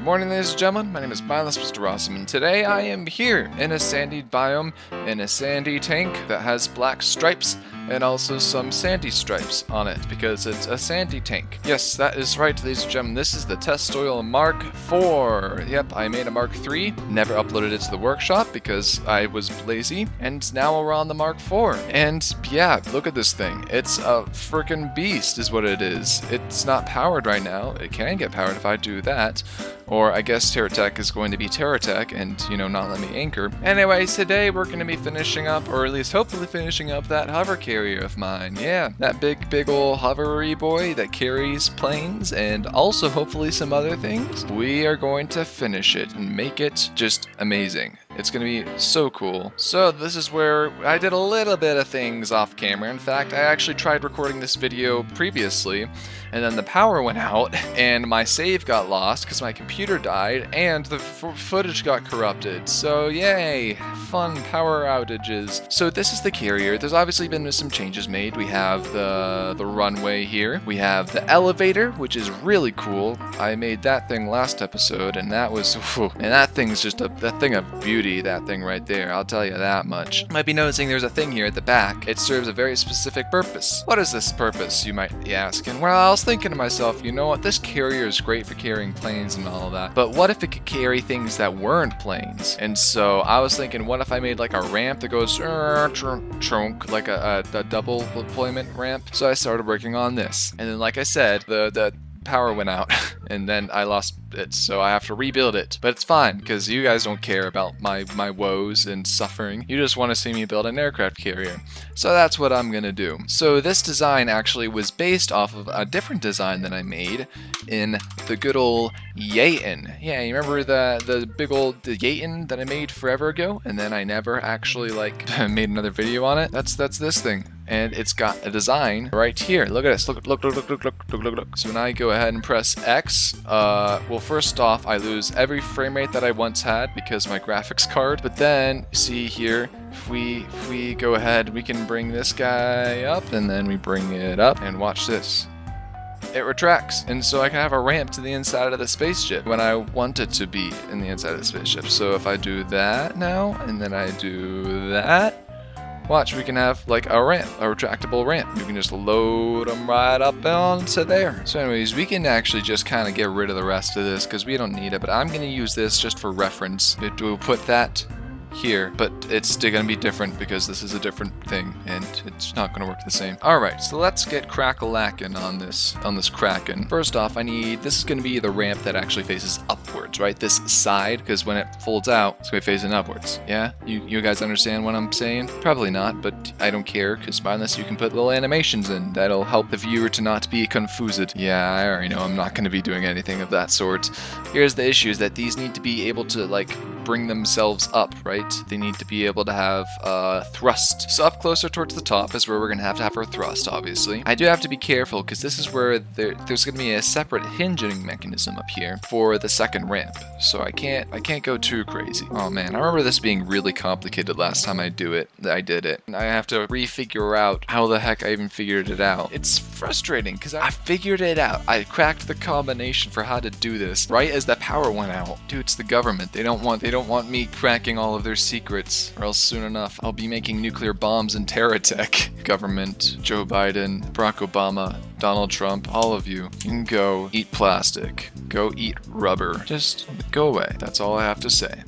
morning, ladies and gentlemen. My name is Mr. Rossum, and today I am here in a sandy biome, in a sandy tank that has black stripes and also some sandy stripes on it because it's a sandy tank. Yes, that is right, ladies and gentlemen. This is the test oil Mark IV. Yep, I made a Mark III, never uploaded it to the workshop because I was lazy, and now we're on the Mark IV. And yeah, look at this thing. It's a freaking beast is what it is. It's not powered right now. It can get powered if I do that. Or I guess TerraTech is going to be TerraTech and, you know, not let me anchor. Anyways, today we're going to be finishing up, or at least hopefully finishing up, that Hovercarrier of mine. Yeah, that big ol' hovery boy that carries planes and also hopefully some other things. We are going to finish it and make it just amazing. It's going to be so cool. So this is where I did a little bit of things off camera. In fact, I actually tried recording this video previously, and then the power went out, and my save got lost because my computer died, and the footage got corrupted. So yay, fun power outages. So this is the carrier. There's obviously been some changes made. We have the runway here. We have the elevator, which is really cool. I made that thing last episode, and that was, and that thing's just a thing of beauty. That thing right there, I'll tell you that much. You might be noticing there's a thing here at the back. It serves a very specific purpose. What is this purpose, you might be asking? Well, I was thinking to myself, you know what, this carrier is great for carrying planes and all of that, but what if it could carry things that weren't planes? And so I was thinking, what if I made like a ramp that goes trunk, like a double deployment ramp? So I started working on this, and then like I said, the power went out and then I lost it, so I have to rebuild it. But it's fine because you guys don't care about my woes and suffering. You just want to see me build an aircraft carrier. So that's what I'm gonna do. So this design actually was based off of a different design that I made in the good old Yaten. Yeah, you remember the big old Yaten that I made forever ago, and then I never actually like made another video on it? That's this thing. And it's got a design right here. Look at this. Look. So when I go ahead and press X, well, first off, I lose every frame rate that I once had because my graphics card. But then, see here, if we go ahead, we can bring this guy up, and then we bring it up, and watch this. It retracts, and so I can have a ramp to the inside of the spaceship when I want it to be in the inside of the spaceship. So if I do that now, and then I do that, watch, we can have like a ramp, a retractable ramp. You can just load them right up onto there. So anyways, we can actually just kind of get rid of the rest of this because we don't need it, but I'm going to use this just for reference. It will put that here, but it's still going to be different because this is a different thing and it's not going to work the same. Alright, so let's get crack-a-lackin' on this Kraken. First off, this is going to be the ramp that actually faces upwards, right? This side, because when it folds out, it's going to be facing upwards. Yeah? You guys understand what I'm saying? Probably not, but I don't care, because by this you can put little animations in. That'll help the viewer to not be confused. Yeah, I already know I'm not going to be doing anything of that sort. Here's the issue, is that these need to be able to, like, bring themselves up, right? They need to be able to have thrust. So up closer towards the top is where we're going to have our thrust, obviously. I do have to be careful because this is where there's going to be a separate hinging mechanism up here for the second ramp. So I can't go too crazy. Oh man, I remember this being really complicated last time I did it. And I have to refigure out how the heck I even figured it out. It's frustrating because I figured it out. I cracked the combination for how to do this right as the power went out. Dude, it's the government. They don't want me cracking all of their secrets, or else soon enough I'll be making nuclear bombs in TerraTech. Government, Joe Biden, Barack Obama, Donald Trump, all of you can go eat plastic. Go eat rubber. Just go away. That's all I have to say.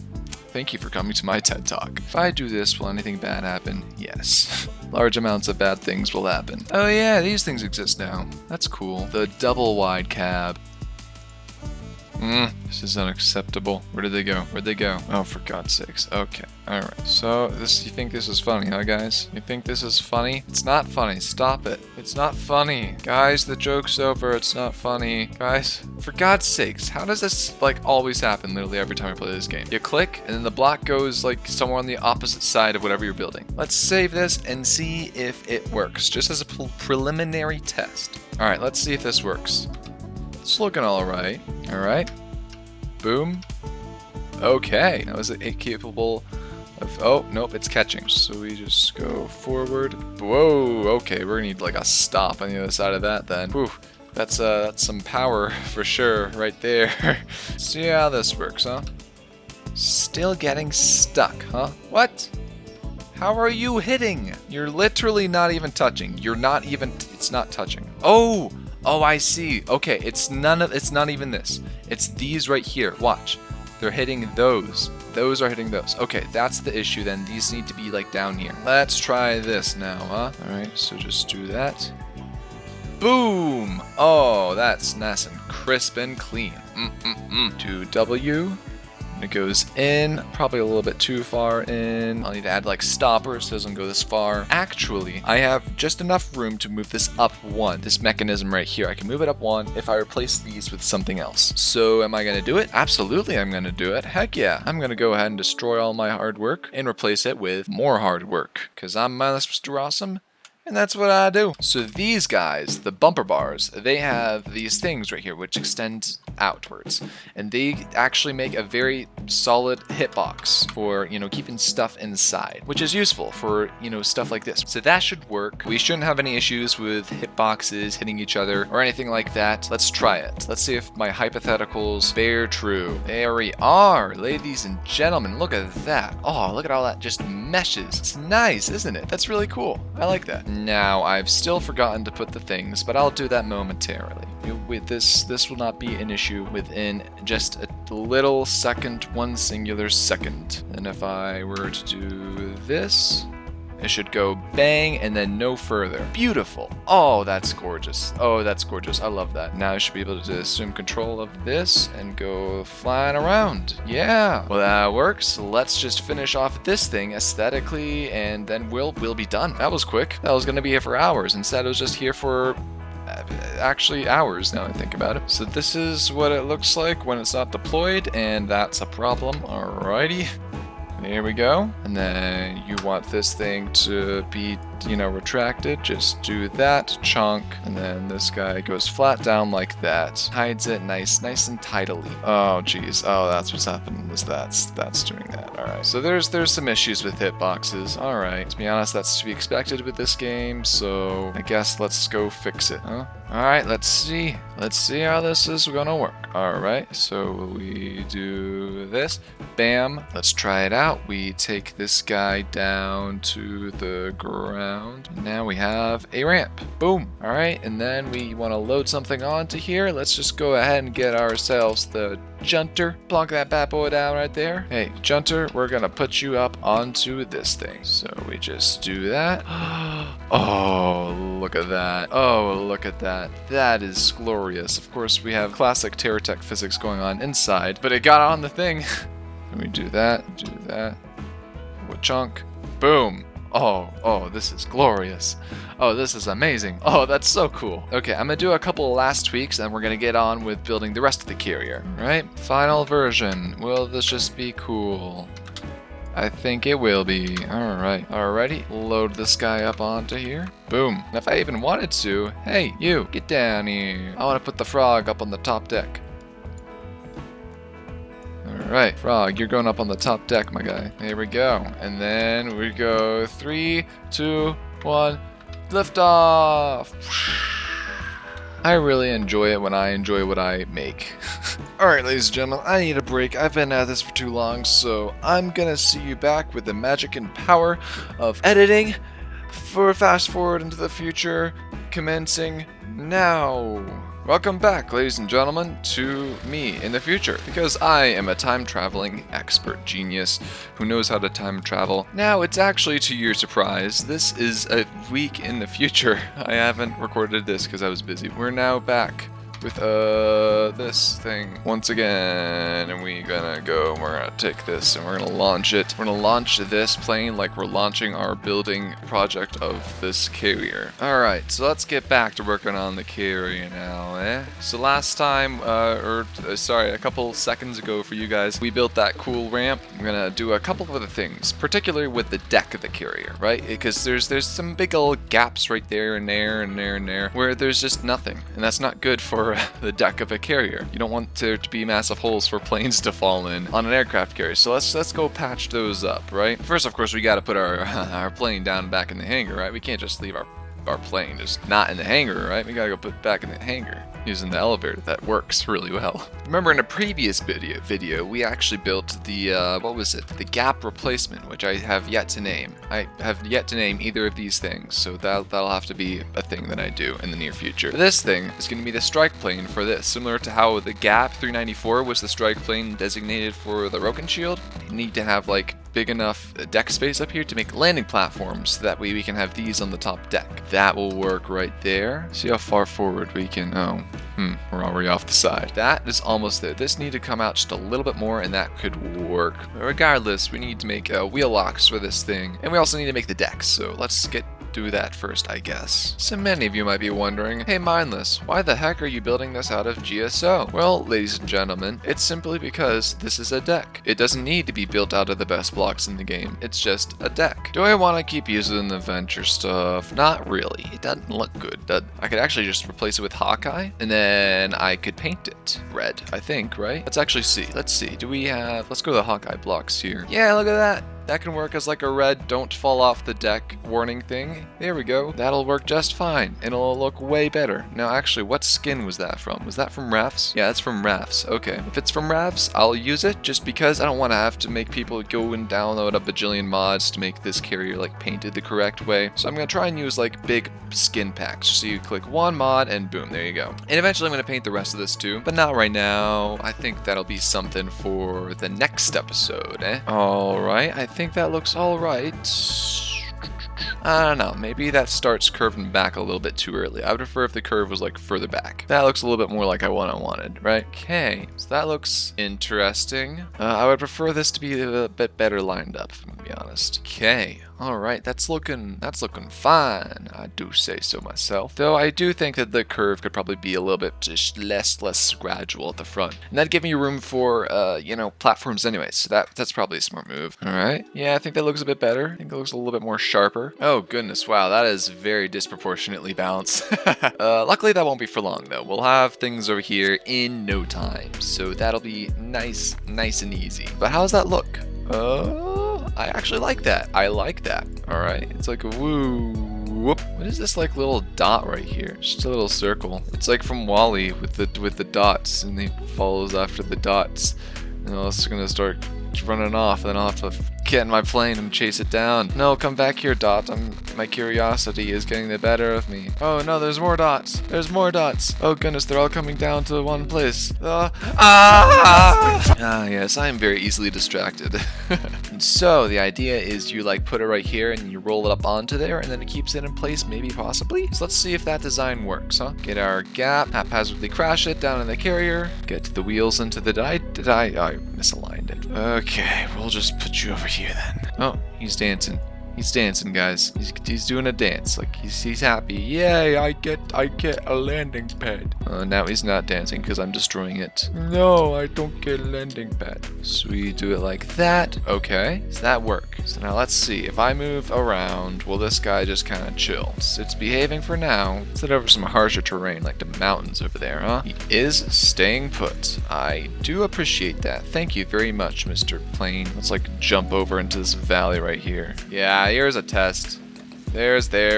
Thank you for coming to my TED Talk. If I do this, will anything bad happen? Yes. Large amounts of bad things will happen. Oh yeah, these things exist now. That's cool. The double wide cab. This is unacceptable. Where did they go? Where'd they go? Oh, for God's sakes. Okay. Alright. So, you think this is funny, huh, guys? You think this is funny? It's not funny. Stop it. It's not funny. Guys, the joke's over. It's not funny. Guys, for God's sakes, how does this, like, always happen literally every time I play this game? You click, and then the block goes, like, somewhere on the opposite side of whatever you're building. Let's save this and see if it works, just as a preliminary test. Alright, let's see if this works. It's looking alright. Alright. Boom. Okay. Now is it capable of... Oh, nope, it's catching. So we just go forward. Whoa, okay, we're gonna need like a stop on the other side of that then. Whew. That's some power for sure right there. See how this works, huh? Still getting stuck, huh? What? How are you hitting? You're literally not even touching. It's not touching. Oh, I see. Okay, it's not even this. It's these right here. Watch. They're hitting those. Those are hitting those. Okay, that's the issue then. These need to be like down here. Let's try this now, huh? All right, so just do that. Boom! Oh, that's nice and crisp and clean. To W. And it goes in, probably a little bit too far in. I'll need to add like stoppers so it doesn't go this far. Actually, I have just enough room to move this up one. This mechanism right here, I can move it up one if I replace these with something else. So am I gonna do it? Absolutely, I'm gonna do it. Heck yeah. I'm gonna go ahead and destroy all my hard work and replace it with more hard work. Cause I'm Mr. Awesome. And that's what I do. So these guys, the bumper bars, they have these things right here which extend outwards. And they actually make a very solid hitbox for, keeping stuff inside, which is useful for, stuff like this. So that should work. We shouldn't have any issues with hitboxes hitting each other or anything like that. Let's try it. Let's see if my hypotheticals bear true. There we are, ladies and gentlemen. Look at that. Oh, look at all that just meshes. It's nice, isn't it? That's really cool. I like that. Now, I've still forgotten to put the things, but I'll do that momentarily. With this will not be an issue within just a little second, one singular second. And if I were to do this, it should go bang and then no further. Beautiful. Oh, that's gorgeous. Oh, that's gorgeous. I love that. Now I should be able to assume control of this and go flying around. Yeah. Well, that works. Let's just finish off this thing aesthetically and then we'll be done. That was quick. That was going to be here for hours. Instead, it was just here for actually hours now I think about it. So this is what it looks like when it's not deployed, and that's a problem. Alrighty. Here we go. And then you want this thing to be, retracted. Just do that chunk. And then this guy goes flat down like that. Hides it nice and tidily. Oh, geez. Oh, that's what's happening is that's doing that. All right. So there's some issues with hitboxes. All right. To be honest, that's to be expected with this game. So I guess let's go fix it, huh? All right. Let's see. Let's see how this is gonna work. All right. So we do this. Bam. Let's try it out. We take this guy down to the ground. Now we have a ramp. Boom. All right. And then we want to load something onto here. Let's just go ahead and get ourselves the junter. Plonk that bad boy down right there. Hey, junter, we're going to put you up onto this thing. So we just do that. Oh, look at that. Oh, look at that. That is glorious. Of course, we have classic Terratech physics going on inside, but it got on the thing. And we do that. What chunk? Boom. Oh, this is glorious. Oh, this is amazing. Oh, that's so cool. Okay, I'm gonna do a couple of last tweaks and we're gonna get on with building the rest of the carrier, right? Final version. Will this just be cool? I think it will be. Alright. Alrighty, load this guy up onto here. Boom. And if I even wanted to, hey, you, get down here. I wanna put the frog up on the top deck. Alright, Frog, you're going up on the top deck, my guy. Here we go. And then we go 3, 2, 1, lift off! I really enjoy it when I enjoy what I make. Alright, ladies and gentlemen, I need a break. I've been at this for too long, so I'm gonna see you back with the magic and power of editing for fast forward into the future, commencing now. Welcome back, ladies and gentlemen, to me in the future, because I am a time-traveling expert genius who knows how to time travel. Now, it's actually, to your surprise, this is a week in the future. I haven't recorded this because I was busy. We're now back with this thing once again, and we're gonna take this and we're gonna launch it. We're gonna launch this plane like we're launching our building project of this carrier. Alright, so let's get back to working on the carrier now, So last time, a couple seconds ago for you guys, we built that cool ramp. I'm gonna do a couple of other things, particularly with the deck of the carrier, right? Because there's some big old gaps right there and there and there and there where there's just nothing, and that's not good for the deck of a carrier. You don't want there to be massive holes for planes to fall in on an aircraft carrier. So let's go patch those up, right? First, of course, we got to put our our plane down back in the hangar, right? We can't just leave our keep our plane just not in the hangar, right? We gotta go put it back in the hangar using the elevator. That works really well. Remember in a previous video, we actually built the, what was it? The gap replacement, which I have yet to name. I have yet to name either of these things, so that'll have to be a thing that I do in the near future. This thing is going to be the strike plane for this, similar to how the Gap 394 was the strike plane designated for the Roken Shield. You need to have like big enough deck space up here to make landing platforms, so that way we can have these on the top deck. That will work right there. See how far forward we can, we're already off the side. That is almost there. This need to come out just a little bit more and that could work. But regardless, we need to make wheel locks for this thing, and we also need to make the decks, so let's do that first, I guess. So many of you might be wondering, hey Mindless, why the heck are you building this out of GSO? Well, ladies and gentlemen, it's simply because this is a deck. It doesn't need to be built out of the best blocks in the game. It's just a deck. Do I want to keep using the venture stuff? Not really. It doesn't look good. I could actually just replace it with Hawkeye, and then I could paint it red, I think, right? Let's actually see. Let's see. Let's go to the Hawkeye blocks here. Yeah, look at that. That can work as like a red don't fall off the deck warning thing. There we go. That'll work just fine. It'll look way better. Now actually, what skin was that from? Was that from Rafts? Yeah, it's from Rafts. Okay. If it's from Rafts, I'll use it just because I don't want to have to make people go and download a bajillion mods to make this carrier like painted the correct way. So I'm going to try and use like big skin packs. So you click one mod and boom, there you go. And eventually I'm going to paint the rest of this too, but not right now. I think that'll be something for the next episode, eh? Alright, I think that looks alright. I don't know, maybe that starts curving back a little bit too early. I would prefer if the curve was like further back. That looks a little bit more like I wanted, right? Okay, so that looks interesting. I would prefer this to be a bit better lined up, if I'm gonna be honest. Okay. Alright, that's looking fine. I do say so myself. Though I do think that the curve could probably be a little bit just less gradual at the front. And that'd give me room for, platforms anyway. So that's probably a smart move. Alright. Yeah, I think that looks a bit better. I think it looks a little bit more sharper. Oh, goodness. Wow, that is very disproportionately balanced. Luckily, that won't be for long, though. We'll have things over here in no time. So that'll be nice and easy. But how does that look? I actually like that. I like that. Alright. It's like a woo. Whoop. What is this like little dot right here? Just a little circle. It's like from WALL-E with the dots, and he follows after the dots. And it's gonna start running off, and then I'll have to get in my plane and chase it down. No, come back here, Dot. My curiosity is getting the better of me. Oh no, there's more dots. There's more dots. Oh goodness, they're all coming down to one place. Yes, I am very easily distracted. And so the idea is you like put it right here and you roll it up onto there, and then it keeps it in place, maybe, possibly. So let's see if that design works, huh? Get our gap, haphazardly crash it down in the carrier, get the wheels into the, I misaligned it. Okay, we'll just put you over here then. Oh, he's dancing. He's dancing, guys. He's doing a dance. Like he's happy. Yay! I get a landing pad. Now he's not dancing because I'm destroying it. No, I don't get a landing pad. So we do it like that. Okay, does that work? So now let's see. If I move around, will this guy just kind of chill? It's behaving for now. Let's head over some harsher terrain, like the mountains over there, huh? He is staying put. I do appreciate that. Thank you very much, Mr. Plane. Let's like jump over into this valley right here. Yeah. Here's a test. There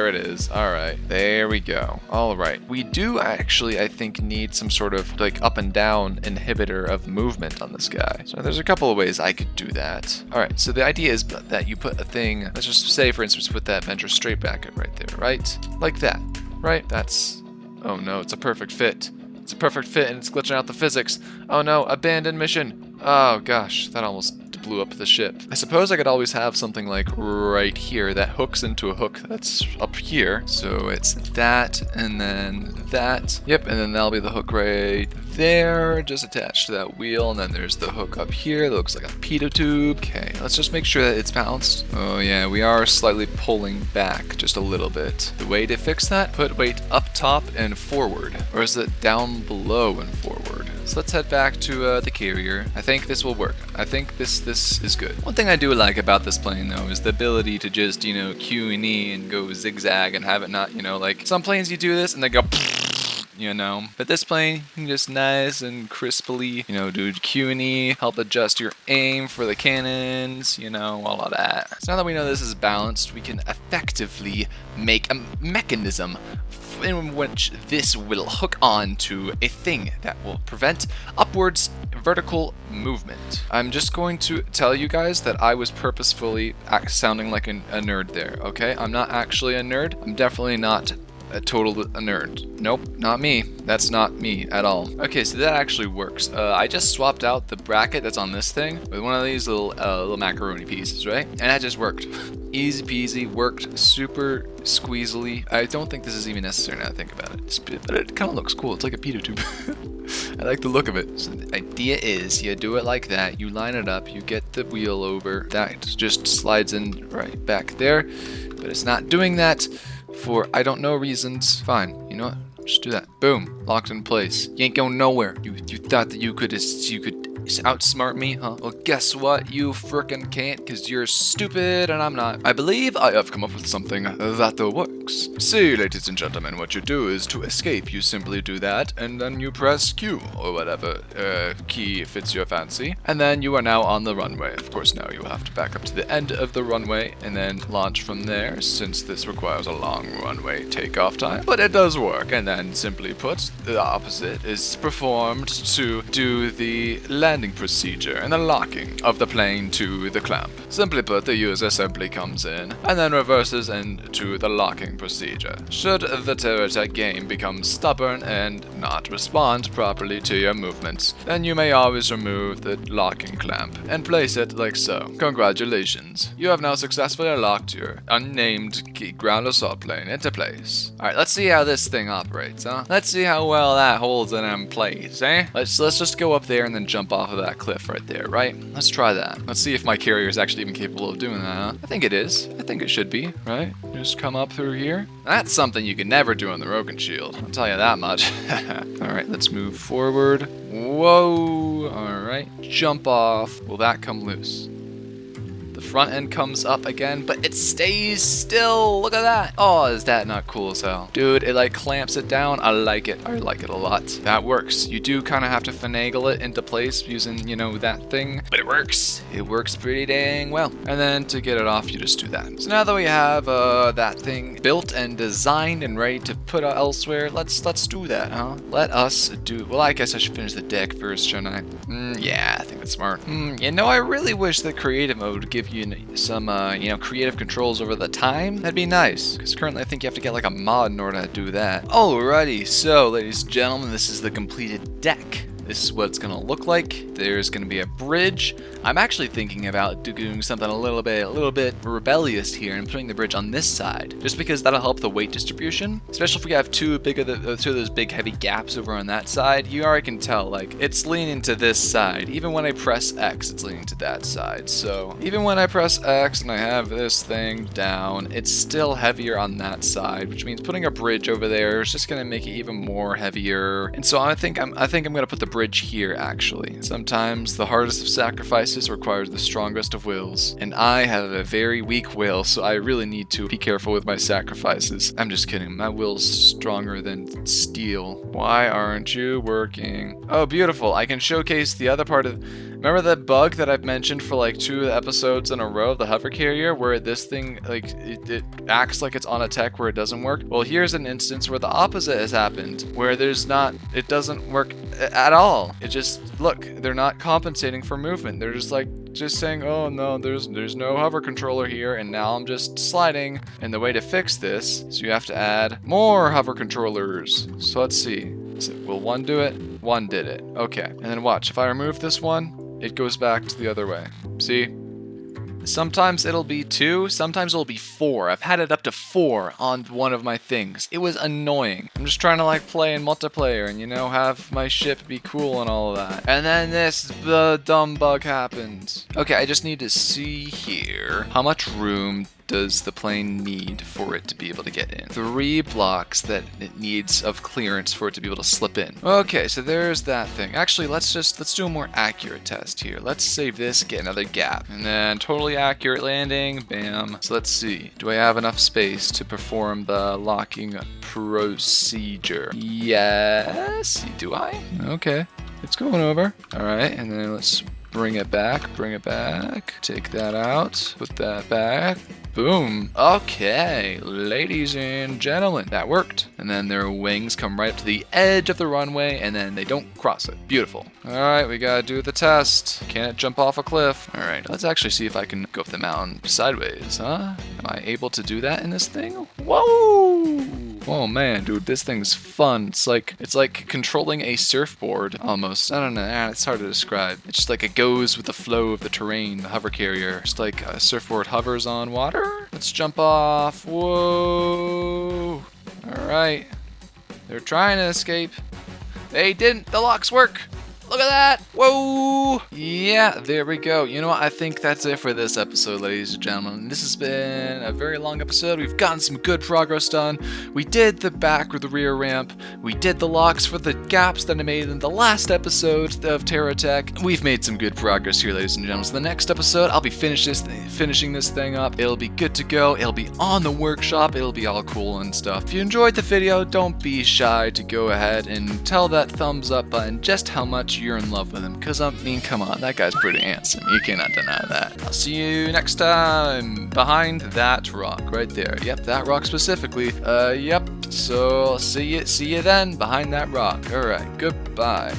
it is. Alright, there we go. Alright, we do actually, I think, need some sort of like up and down inhibitor of movement on this guy. So there's a couple of ways I could do that. Alright, so the idea is that you put a thing, let's just say, for instance, put that venture straight back up right there, right? Like that, right? That's, oh no, it's a perfect fit. It's a perfect fit and it's glitching out the physics. Oh no, abandoned mission. Oh gosh, that almost blew up the ship. I suppose I could always have something like right here that hooks into a hook that's up here. So it's that and then that. Yep, and then that'll be the hook right there, just attached to that wheel. And then there's the hook up here that looks like a pitot tube. Okay, let's just make sure that it's balanced. Oh yeah, we are slightly pulling back just a little bit. The way to fix that, put weight up top and forward. Or is it down below and forward? So let's head back to the carrier. I think this will work. I think this is good. One thing I do like about this plane though is the ability to just, Q and E and go zigzag and have it not, like some planes you do this and they go you know. But this plane, you can just nice and crisply, you know, do Q&E, help adjust your aim for the cannons, you know, all of that. So now that we know this is balanced, we can effectively make a mechanism in which this will hook on to a thing that will prevent upwards vertical movement. I'm just going to tell you guys that I was purposefully sounding like a nerd there, okay? I'm not actually a nerd. I'm definitely not a nerd. Nope, not me. That's not me at all. Okay, so that actually works. I just swapped out the bracket that's on this thing with one of these little macaroni pieces, right? And that just worked. Easy peasy, worked super squeezily. I don't think this is even necessary now that I think about it. But it kind of looks cool. It's like a pita tube. I like the look of it. So the idea is you do it like that. You line it up. You get the wheel over. That just slides in right back there. But it's not doing that for I don't know reasons. Fine. You know what? Just do that. Boom. Locked in place. You ain't going nowhere. You thought that you could outsmart me, huh? Well, guess what? You frickin' can't, because you're stupid and I'm not. I believe I have come up with something that works. See, ladies and gentlemen, what you do is to escape, you simply do that, and then you press Q, or whatever key fits your fancy, and then you are now on the runway. Of course, now you have to back up to the end of the runway and then launch from there, since this requires a long runway takeoff time. But it does work, and then simply put, the opposite is performed to do the landing procedure and the locking of the plane to the clamp. Simply put, the user simply comes in and then reverses into the locking procedure. Should the Terratech game become stubborn and not respond properly to your movements, then you may always remove the locking clamp and place it like so. Congratulations, you have now successfully locked your unnamed ground assault plane into place. Alright, let's see how this thing operates, huh? Let's see how well that holds in place, eh? Let's just go up there and then jump off of that cliff right there, right? Let's try that. Let's see if my carrier is actually even capable of doing that, huh? I think it is. I think it should be, right? Just come up through here. That's something you can never do on the Rogan Shield. I'll tell you that much. Alright, let's move forward. Whoa! Alright, jump off. Will that come loose? The front end comes up again, but it stays still. Look at that. Oh, is that not cool as hell? Dude, it like clamps it down. I like it. I like it a lot. That works. You do kind of have to finagle it into place using, you know, that thing, but it works. It works pretty dang well. And then to get it off, you just do that. So now that we have that thing built and designed and ready to put elsewhere, let's do that, huh? Let us do. Well, I guess I should finish the deck first, shouldn't I? Yeah, I think that's smart. You know, I really wish that creative mode would give you some, you know, creative controls over the time. That'd be nice, because currently I think you have to get like a mod in order to do that. Alrighty, so ladies and gentlemen, this is the completed deck. This is what it's going to look like. There's going to be a bridge. I'm actually thinking about doing something a little bit rebellious here and putting the bridge on this side, just because that'll help the weight distribution, especially if we have two of those big heavy gaps over on that side. You already can tell, like, it's leaning to this side. Even when I press X, it's leaning to that side. So even when I press X and I have this thing down, it's still heavier on that side, which means putting a bridge over there is just going to make it even more heavier. And so I think I'm going to put the bridge here, actually. Sometimes the hardest of sacrifices requires the strongest of wills, and I have a very weak will, so I really need to be careful with my sacrifices. I'm just kidding, my will's stronger than steel. Why aren't you working? Oh, beautiful. I can showcase the other part of... Remember that bug that I've mentioned for like 2 episodes in a row of the Hovercarrier, where this thing, like, it acts like it's on a tech where it doesn't work? Well, here's an instance where the opposite has happened, where it doesn't work at all. It just, look, they're not compensating for movement. They're just saying, oh no, there's no hover controller here, and now I'm just sliding. And the way to fix this is you have to add more hover controllers. So let's see. Will one do it? One did it. Okay. And then watch, if I remove this one, it goes back to the other way. See? Sometimes it'll be 2, sometimes it'll be 4. I've had it up to 4 on one of my things. It was annoying. I'm just trying to like play in multiplayer and, you know, have my ship be cool and all of that. And then this dumb bug happens. Okay, I just need to see here. How much room does the plane need for it to be able to get in? 3 blocks that it needs of clearance for it to be able to slip in. Okay, so there's that thing. Actually, let's do a more accurate test here. Let's save this, get another gap, and then totally accurate landing. Bam. So let's see. Do I have enough space to perform the locking procedure? Yes. Do I? Okay. It's going over. All right, and then let's bring it back, take that out, put that back, boom. Okay, ladies and gentlemen, that worked. And then their wings come right up to the edge of the runway, and then they don't cross it. Beautiful. All right, we gotta do the test. Can't jump off a cliff. All right, let's actually see if I can go up the mountain sideways, huh? Am I able to do that in this thing? Whoa! Oh man, dude, this thing's fun. It's like controlling a surfboard almost. I don't know, it's hard to describe. It's just like it goes with the flow of the terrain, the Hovercarrier. Just like a surfboard hovers on water. Let's jump off. Whoa! All right, they're trying to escape. They didn't. The locks work. Look at that! Whoa! Yeah, there we go. You know what? I think that's it for this episode, ladies and gentlemen. This has been a very long episode. We've gotten some good progress done. We did the back or the rear ramp. We did the locks for the gaps that I made in the last episode of Terra Tech. We've made some good progress here, ladies and gentlemen. So the next episode, I'll be finishing this thing up. It'll be good to go. It'll be on the workshop. It'll be all cool and stuff. If you enjoyed the video, don't be shy to go ahead and tell that thumbs up button just how much you're in love with him, because I mean, come on, that guy's pretty handsome. You cannot deny that. I'll see you next time behind that rock right there. Yep, that rock specifically. Yep. So see you then behind that rock. All right. Goodbye.